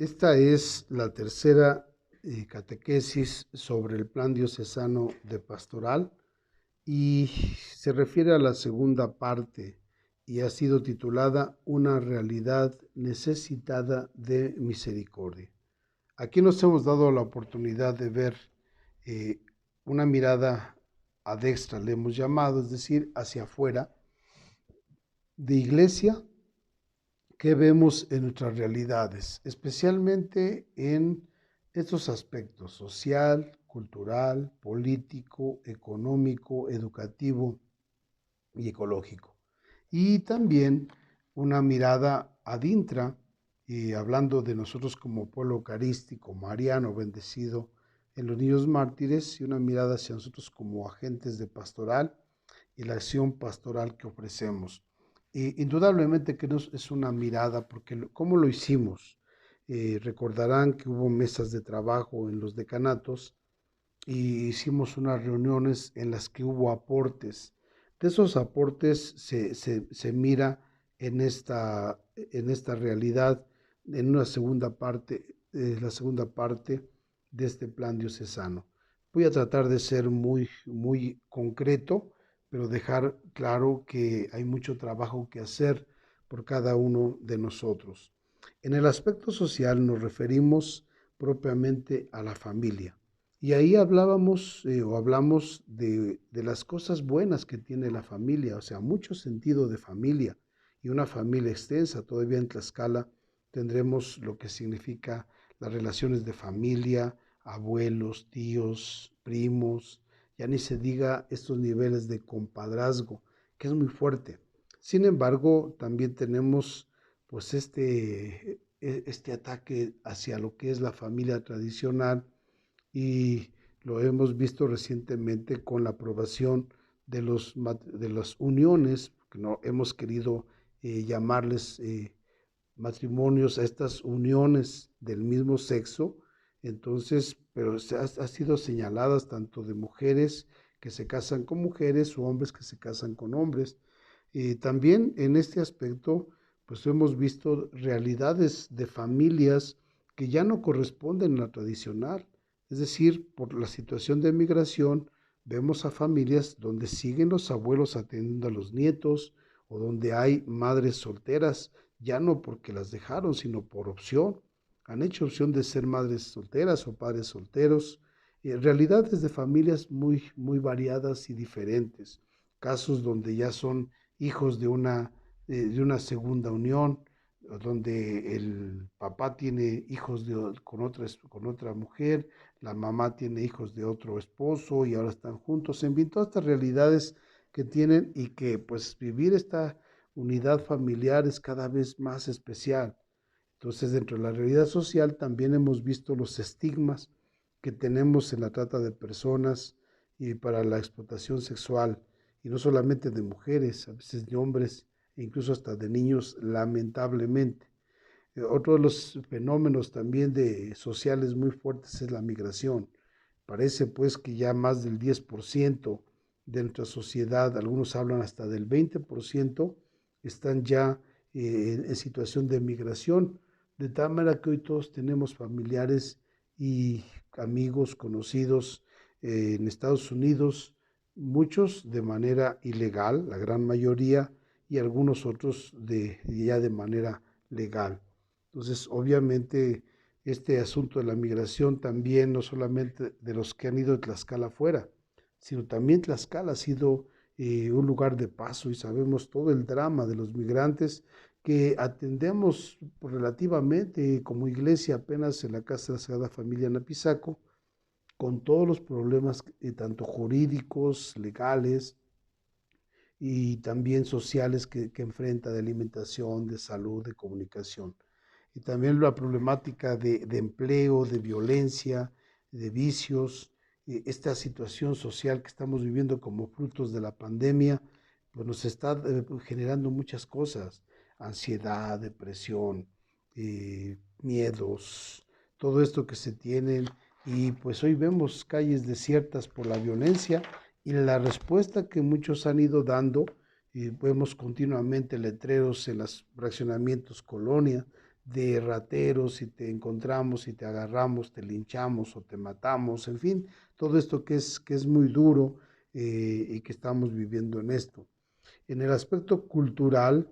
Esta es la tercera catequesis sobre el Plan Diocesano de Pastoral y se refiere a la segunda parte y ha sido titulada Una realidad necesitada de misericordia. Aquí nos hemos dado la oportunidad de ver eh, una mirada adextra, le hemos llamado, es decir, hacia afuera, de iglesia. ¿Qué vemos en nuestras realidades? Especialmente en estos aspectos: social, cultural, político, económico, educativo y ecológico. Y también una mirada ad intra, hablando de nosotros como pueblo eucarístico, mariano, bendecido en los niños mártires, y una mirada hacia nosotros como agentes de pastoral y la acción pastoral que ofrecemos. Indudablemente que es una mirada, porque ¿cómo lo hicimos? Recordarán que hubo mesas de trabajo en los decanatos y hicimos unas reuniones en las que hubo aportes. De esos aportes se mira en esta realidad, en una segunda parte, la segunda parte de este plan diocesano. Voy a tratar de ser muy concreto, pero dejar claro que hay mucho trabajo que hacer por cada uno de nosotros. En el aspecto social nos referimos propiamente a la familia. Y ahí hablamos de las cosas buenas que tiene la familia, o sea, mucho sentido de familia y una familia extensa. Todavía en Tlaxcala tendremos lo que significa las relaciones de familia, abuelos, tíos, primos, ya ni se diga estos niveles de compadrazgo, que es muy fuerte. Sin embargo, también tenemos pues este ataque hacia lo que es la familia tradicional, y lo hemos visto recientemente con la aprobación de las uniones, que no hemos querido llamarles matrimonios a estas uniones del mismo sexo. Entonces, pero ha sido señaladas tanto de mujeres que se casan con mujeres o hombres que se casan con hombres. También en este aspecto, pues hemos visto realidades de familias que ya no corresponden a la tradicional. Es decir, por la situación de migración, vemos a familias donde siguen los abuelos atendiendo a los nietos o donde hay madres solteras, ya no porque las dejaron, sino por opción. Han hecho opción de ser madres solteras o padres solteros. Realidades de familias muy variadas y diferentes. Casos donde ya son hijos de una segunda unión, donde el papá tiene hijos con otra mujer, la mamá tiene hijos de otro esposo y ahora están juntos. En fin, todas estas realidades que tienen, y que pues vivir esta unidad familiar es cada vez más especial. Entonces, dentro de la realidad social también hemos visto los estigmas que tenemos en la trata de personas y para la explotación sexual, y no solamente de mujeres, a veces de hombres e incluso hasta de niños, lamentablemente. Otro de los fenómenos también sociales muy fuertes es la migración. Parece pues que ya más del 10% de nuestra sociedad, algunos hablan hasta del 20%, están ya en situación de migración, de tal manera que hoy todos tenemos familiares y amigos conocidos en Estados Unidos, muchos de manera ilegal, la gran mayoría, y algunos otros ya de manera legal. Entonces, obviamente, este asunto de la migración también, no solamente de los que han ido de Tlaxcala afuera, sino también Tlaxcala ha sido un lugar de paso, y sabemos todo el drama de los migrantes que atendemos relativamente como iglesia apenas en la Casa de la Sagrada Familia en Apizaco, con todos los problemas tanto jurídicos, legales y también sociales que enfrenta, de alimentación, de salud, de comunicación. Y también la problemática de empleo, de violencia, de vicios, esta situación social que estamos viviendo como frutos de la pandemia, pues nos está generando muchas cosas: ansiedad, depresión, miedos, todo esto que se tienen. Y pues hoy vemos calles desiertas por la violencia, y la respuesta que muchos han ido dando, y vemos continuamente letreros en los fraccionamientos Colonia, de rateros, si te encontramos, si te agarramos, te linchamos o te matamos, en fin, todo esto que es muy duro y que estamos viviendo en esto. En el aspecto cultural,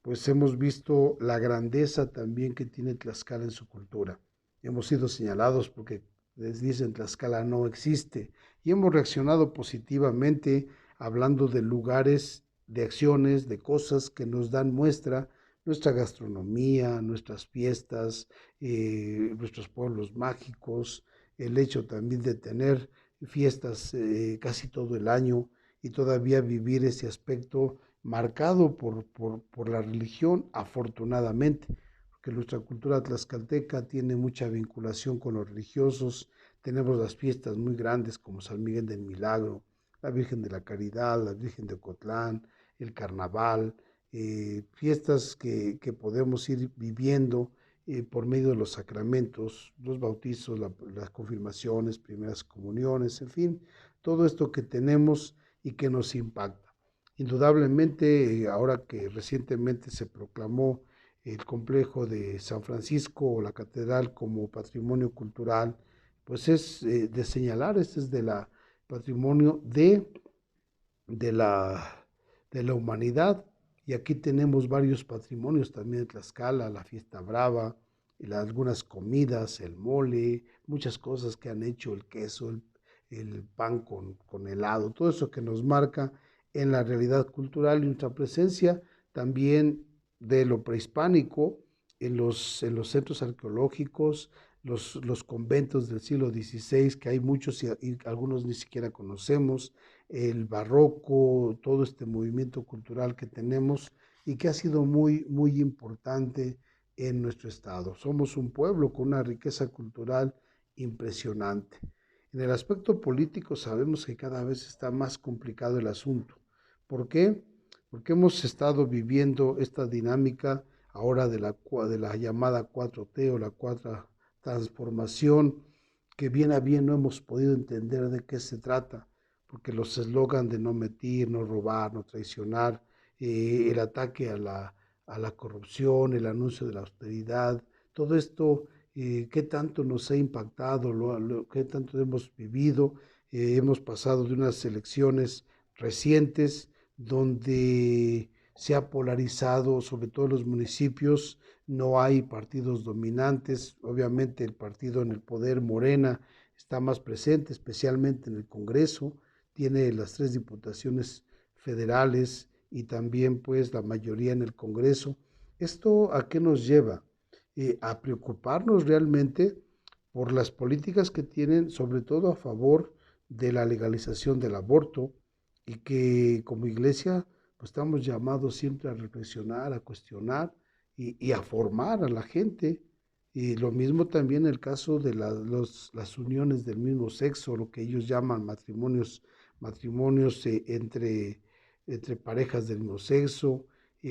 pues hemos visto la grandeza también que tiene Tlaxcala en su cultura. Hemos sido señalados porque les dicen Tlaxcala no existe y hemos reaccionado positivamente hablando de lugares, de acciones, de cosas que nos dan muestra, nuestra gastronomía, nuestras fiestas, nuestros pueblos mágicos, el hecho también de tener fiestas casi todo el año y todavía vivir ese aspecto marcado por la religión, afortunadamente, porque nuestra cultura tlaxcalteca tiene mucha vinculación con los religiosos, tenemos las fiestas muy grandes como San Miguel del Milagro, la Virgen de la Caridad, la Virgen de Ocotlán, el Carnaval, fiestas que podemos ir viviendo por medio de los sacramentos, los bautizos, las confirmaciones, primeras comuniones, en fin, todo esto que tenemos y que nos impacta. Indudablemente, ahora que recientemente se proclamó el complejo de San Francisco o la catedral como patrimonio cultural, pues es de señalar, este es de la patrimonio de la, de la humanidad. Y aquí tenemos varios patrimonios también de Tlaxcala, la fiesta brava, algunas comidas, el mole, muchas cosas que han hecho, el queso, el pan con helado, todo eso que nos marca en la realidad cultural y nuestra presencia también de lo prehispánico en los centros arqueológicos, los conventos del siglo XVI, que hay muchos y algunos ni siquiera conocemos, el barroco, todo este movimiento cultural que tenemos y que ha sido muy, muy importante en nuestro estado. Somos un pueblo con una riqueza cultural impresionante. En el aspecto político sabemos que cada vez está más complicado el asunto. ¿Por qué? Porque hemos estado viviendo esta dinámica ahora de la llamada 4T o la cuarta transformación, que bien a bien no hemos podido entender de qué se trata, porque los eslogan de no mentir, no robar, no traicionar, el ataque a la corrupción, el anuncio de la austeridad, todo esto, qué tanto nos ha impactado, qué tanto hemos vivido, hemos pasado de unas elecciones recientes donde se ha polarizado, sobre todo en los municipios, no hay partidos dominantes, obviamente el partido en el poder, Morena, está más presente, especialmente en el Congreso, tiene las 3 diputaciones federales y también pues la mayoría en el Congreso. ¿Esto a qué nos lleva? A preocuparnos realmente por las políticas que tienen, sobre todo a favor de la legalización del aborto, y que como iglesia pues estamos llamados siempre a reflexionar, a cuestionar y a formar a la gente. Y lo mismo también el caso de las uniones del mismo sexo, lo que ellos llaman matrimonios entre parejas del mismo sexo,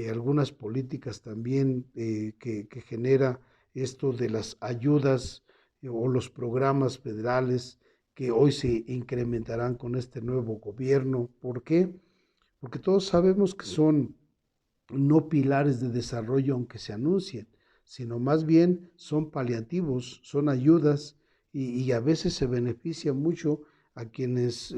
algunas políticas también que genera esto de las ayudas o los programas federales que hoy se incrementarán con este nuevo gobierno. ¿Por qué? Porque todos sabemos que son no pilares de desarrollo aunque se anuncien, sino más bien son paliativos, son ayudas y a veces se beneficia mucho a quienes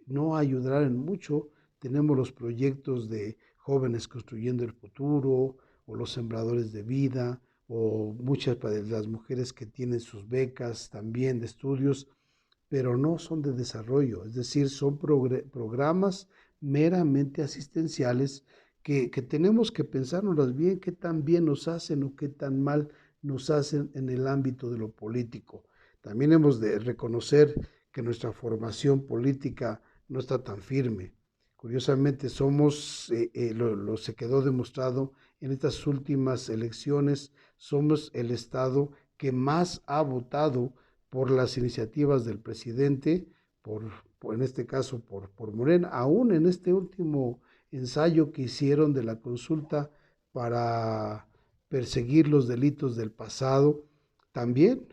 no ayudarán mucho. Tenemos los proyectos de jóvenes construyendo el futuro o los sembradores de vida o muchas de las mujeres que tienen sus becas también de estudios, pero no son de desarrollo, es decir, son programas meramente asistenciales que tenemos que pensárnoslas bien, qué tan bien nos hacen o qué tan mal nos hacen en el ámbito de lo político. También hemos de reconocer que nuestra formación política no está tan firme. Curiosamente, se quedó demostrado en estas últimas elecciones, somos el estado que más ha votado por las iniciativas del presidente, en este caso por Morena, aún en este último ensayo que hicieron de la consulta para perseguir los delitos del pasado, también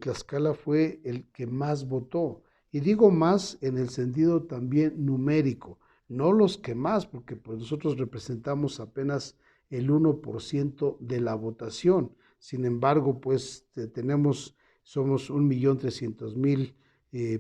Tlaxcala fue el que más votó. Y digo más en el sentido también numérico, no los que más, porque pues nosotros representamos apenas el 1% de la votación. Sin embargo, pues somos 1.300.000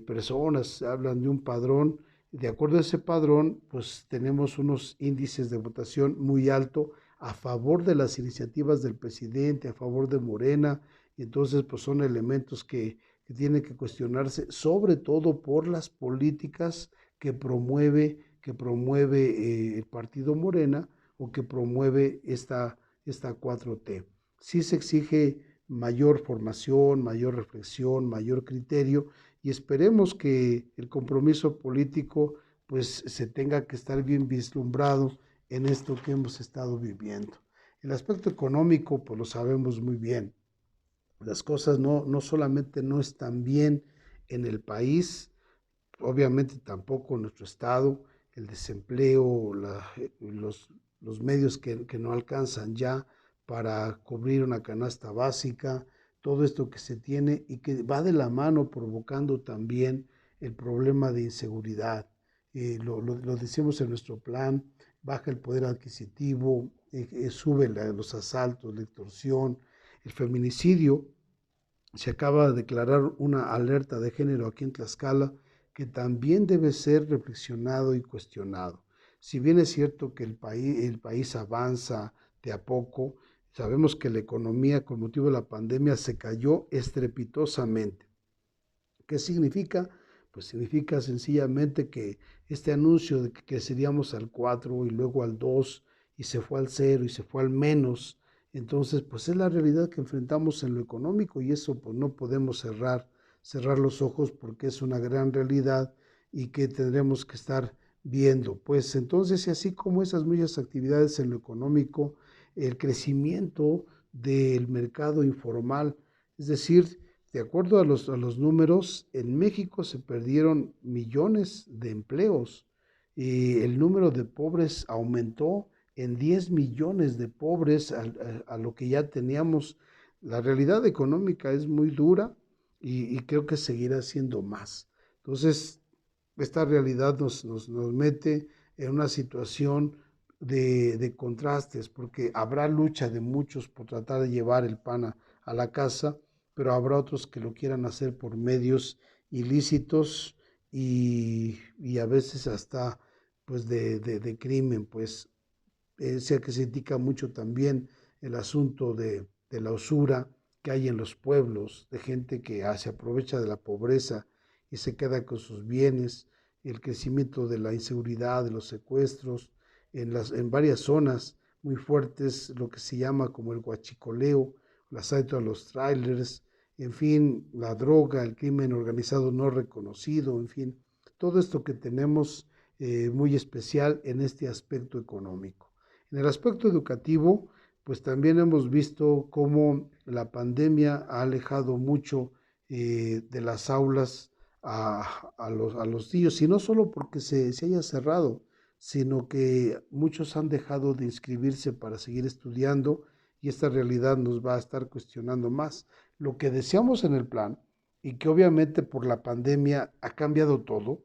personas, hablan de un padrón. De acuerdo a ese padrón, pues tenemos unos índices de votación muy alto a favor de las iniciativas del presidente, a favor de Morena, y entonces pues son elementos que tienen que cuestionarse, sobre todo por las políticas que promueve el partido Morena o que promueve esta 4T. Sí se exige mayor formación, mayor reflexión, mayor criterio, y esperemos que el compromiso político pues se tenga que estar bien vislumbrado en esto que hemos estado viviendo. El aspecto económico pues lo sabemos muy bien. Las cosas no solamente no están bien en el país, obviamente tampoco en nuestro estado, el desempleo, los medios que no alcanzan ya para cubrir una canasta básica, todo esto que se tiene y que va de la mano provocando también el problema de inseguridad. Lo decimos en nuestro plan, baja el poder adquisitivo, sube los asaltos, la extorsión, el feminicidio. Se acaba de declarar una alerta de género aquí en Tlaxcala que también debe ser reflexionado y cuestionado. Si bien es cierto que el país avanza de a poco, sabemos que la economía con motivo de la pandemia se cayó estrepitosamente. ¿Qué significa? Pues significa sencillamente que este anuncio de que creceríamos al 4 y luego al 2 y se fue al 0 y se fue al menos, entonces pues es la realidad que enfrentamos en lo económico y eso pues no podemos cerrar los ojos porque es una gran realidad y que tendremos que estar viendo. Pues entonces, y así como esas muchas actividades en lo económico, el crecimiento del mercado informal, es decir, de acuerdo a los números, en México se perdieron millones de empleos y el número de pobres aumentó en 10 millones de pobres a lo que ya teníamos. La realidad económica es muy dura y creo que seguirá siendo más. Entonces, esta realidad nos mete en una situación de contrastes, porque habrá lucha de muchos por tratar de llevar el pan a la casa, pero habrá otros que lo quieran hacer por medios ilícitos y a veces hasta pues de crimen, pues sea que se indica mucho también el asunto de la usura que hay en los pueblos, de gente que se aprovecha de la pobreza y se queda con sus bienes, el crecimiento de la inseguridad, de los secuestros, en varias zonas muy fuertes, lo que se llama como el huachicoleo, el asalto a los trailers, en fin, la droga, el crimen organizado no reconocido, en fin, todo esto que tenemos muy especial en este aspecto económico. En el aspecto educativo, pues también hemos visto cómo la pandemia ha alejado mucho de las aulas a los niños, y no solo porque se haya cerrado, sino que muchos han dejado de inscribirse para seguir estudiando y esta realidad nos va a estar cuestionando más. Lo que deseamos en el plan y que obviamente por la pandemia ha cambiado todo,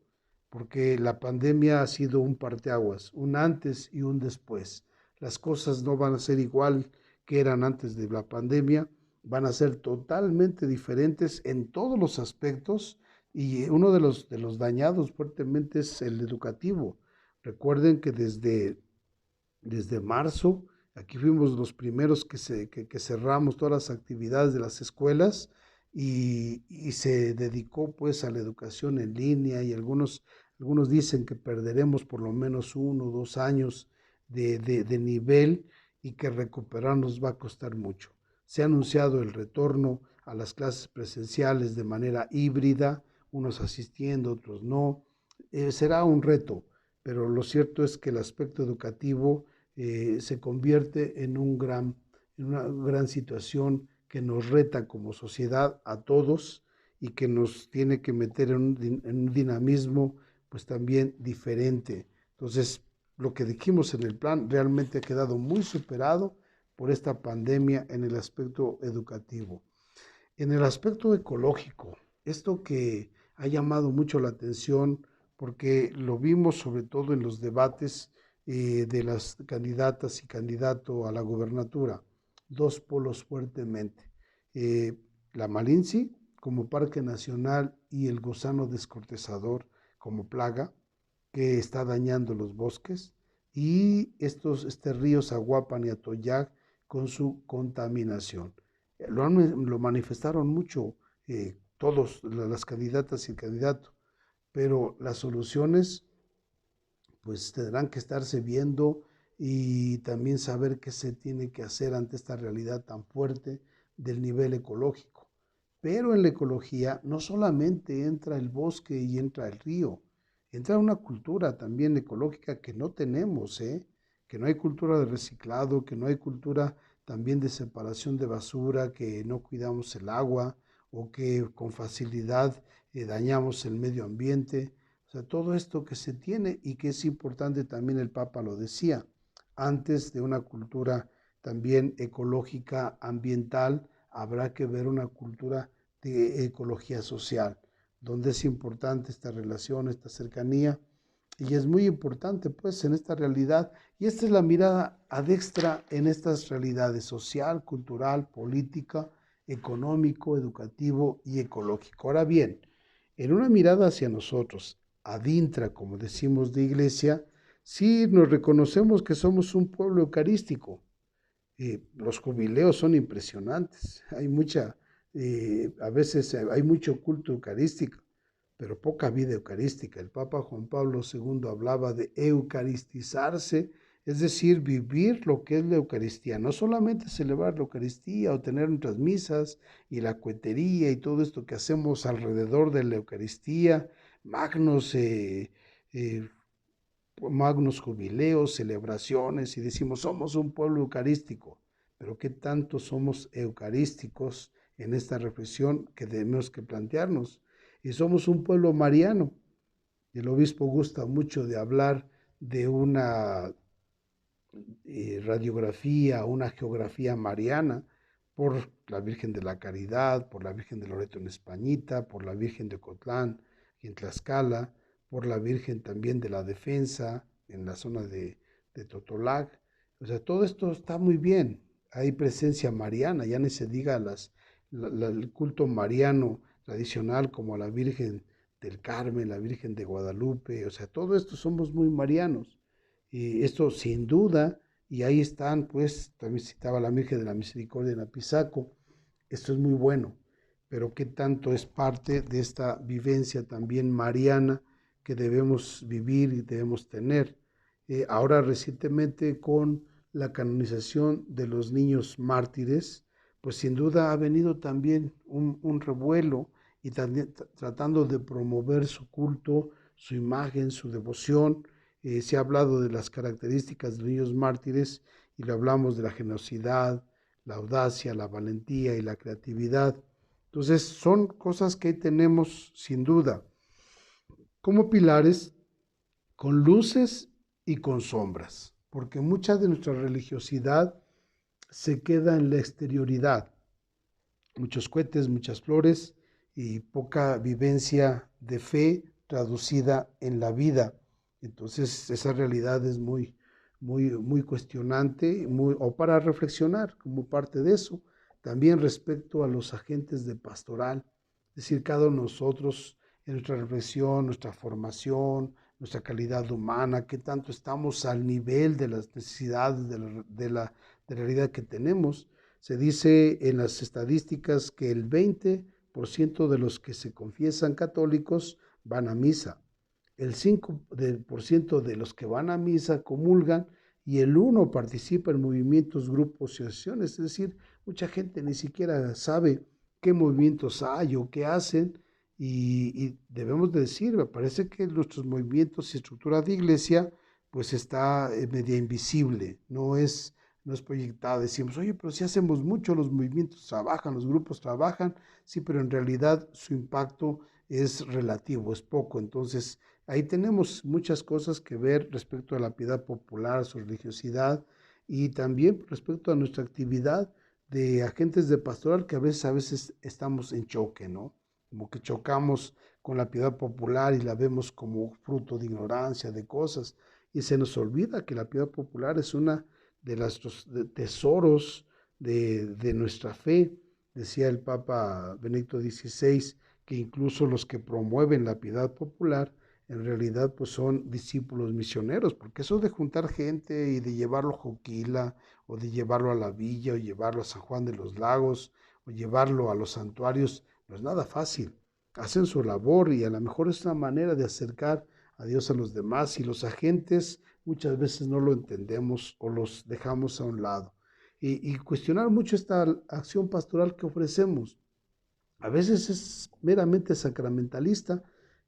porque la pandemia ha sido un parteaguas, un antes y un después. Las cosas no van a ser igual que eran antes de la pandemia, van a ser totalmente diferentes en todos los aspectos y uno de los dañados fuertemente es el educativo. Recuerden que desde marzo, aquí fuimos los primeros que cerramos todas las actividades de las escuelas y se dedicó pues a la educación en línea y algunos dicen que perderemos por lo menos 1 o 2 años de nivel y que recuperarnos va a costar mucho. Se ha anunciado el retorno a las clases presenciales de manera híbrida, unos asistiendo, otros no. Será un reto, pero lo cierto es que el aspecto educativo se convierte en una gran situación que nos reta como sociedad a todos y que nos tiene que meter en un dinamismo pues también diferente. Entonces, lo que dijimos en el plan realmente ha quedado muy superado por esta pandemia en el aspecto educativo. En el aspecto ecológico, esto que ha llamado mucho la atención porque lo vimos sobre todo en los debates de las candidatas y candidato a la gobernatura. dos polos fuertemente. La Malinci como parque nacional y el gusano descortezador como plaga que está dañando los bosques, y este río Zaguapan y Atoyac con su contaminación. Lo manifestaron mucho todos, las candidatas y el candidato, pero las soluciones pues tendrán que estarse viendo y también saber qué se tiene que hacer ante esta realidad tan fuerte del nivel ecológico. Pero en la ecología no solamente entra el bosque y entra el río, entra una cultura también ecológica que no tenemos, que no hay cultura de reciclado, que no hay cultura también de separación de basura, que no cuidamos el agua o que con facilidad dañamos el medio ambiente. O sea, todo esto que se tiene y que es importante, también el Papa lo decía, antes de una cultura también ecológica, ambiental, habrá que ver una cultura de ecología social, donde es importante esta relación, esta cercanía, y es muy importante pues en esta realidad, y esta es la mirada adextra en estas realidades social, cultural, política, económico, educativo y ecológico. Ahora bien, en una mirada hacia nosotros, adintra, como decimos de iglesia, sí nos reconocemos que somos un pueblo eucarístico. Los jubileos son impresionantes, a veces hay mucho culto eucarístico, pero poca vida eucarística. El Papa Juan Pablo II hablaba de eucaristizarse, es decir, vivir lo que es la Eucaristía, no solamente celebrar la Eucaristía o tener nuestras misas y la cuetería y todo esto que hacemos alrededor de la Eucaristía, magnos eh, magnos jubileos, celebraciones, y decimos, somos un pueblo eucarístico, pero ¿qué tanto somos eucarísticos en esta reflexión que debemos que plantearnos? Y somos un pueblo mariano. El obispo gusta mucho de hablar de una radiografía, una geografía mariana, por la Virgen de la Caridad, por la Virgen de Loreto en Españita, por la Virgen de Ocotlán y en Tlaxcala, por la Virgen también de la Defensa en la zona de Totolac. O sea, todo esto está muy bien. Hay presencia mariana, ya ni se diga el culto mariano tradicional como a la Virgen del Carmen, la Virgen de Guadalupe. O sea, todo esto somos muy marianos. Y esto sin duda, y ahí están, pues, también citaba la Virgen de la Misericordia en Apizaco. Esto es muy bueno, pero qué tanto es parte de esta vivencia también mariana que debemos vivir y debemos tener. Ahora recientemente con la canonización de los niños mártires, pues sin duda ha venido también un revuelo y también tratando de promover su culto, su imagen, su devoción. Se ha hablado de las características de los niños mártires y lo hablamos de la generosidad, la audacia, la valentía y la creatividad. Entonces son cosas que tenemos sin duda como pilares, con luces y con sombras, porque mucha de nuestra religiosidad se queda en la exterioridad, muchos cohetes, muchas flores y poca vivencia de fe traducida en la vida. Entonces esa realidad es muy cuestionante, o para reflexionar como parte de eso. También respecto a los agentes de pastoral, es decir, cada uno de nosotros en nuestra reflexión, nuestra formación, nuestra calidad humana, qué tanto estamos al nivel de las necesidades de la realidad que tenemos. Se dice en las estadísticas que el 20% de los que se confiesan católicos van a misa, el 5% de los que van a misa comulgan y el 1% participa en movimientos, grupos y asociaciones. Es decir, mucha gente ni siquiera sabe qué movimientos hay o qué hacen, y debemos de decir, me parece que nuestros movimientos y estructura de iglesia pues está media invisible, no es proyectada. Decimos, oye, pero si hacemos mucho, los movimientos trabajan, los grupos trabajan, sí, pero en realidad su impacto es relativo, es poco. Entonces, ahí tenemos muchas cosas que ver respecto a la piedad popular, su religiosidad, y también respecto a nuestra actividad de agentes de pastoral, que a veces estamos en choque, ¿no? Como que chocamos con la piedad popular y la vemos como fruto de ignorancia, de cosas, y se nos olvida que la piedad popular es una de los tesoros de nuestra fe. Decía el Papa Benedicto XVI que incluso los que promueven la piedad popular en realidad pues son discípulos misioneros, porque eso de juntar gente y de llevarlo a Joquila o de llevarlo a la villa o llevarlo a San Juan de los Lagos o llevarlo a los santuarios no es nada fácil. Hacen su labor y a lo mejor es una manera de acercar a Dios a los demás y los agentes muchas veces no lo entendemos o los dejamos a un lado. Y cuestionar mucho esta acción pastoral que ofrecemos. A veces es meramente sacramentalista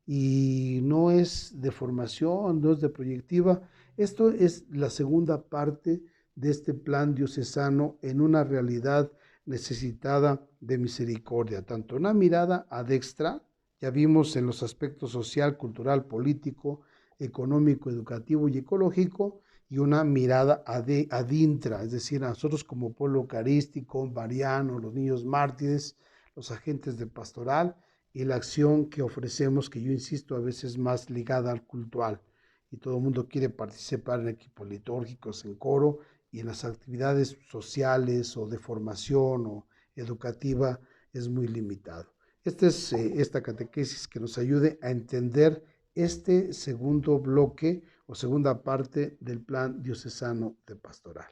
y no es de formación, no es de proyectiva. Esto es la segunda parte de este plan diocesano en una realidad necesitada de misericordia, tanto una mirada adextra, ya vimos en los aspectos social, cultural, político, económico, educativo y ecológico, y una mirada adintra, es decir, a nosotros como pueblo eucarístico, mariano, los niños mártires, los agentes de pastoral y la acción que ofrecemos, que yo insisto, a veces más ligada al cultural. Y todo el mundo quiere participar en equipos litúrgicos, en coro y en las actividades sociales o de formación o educativa es muy limitado. Esta es esta catequesis que nos ayude a entender este segundo bloque o segunda parte del plan diocesano de pastoral.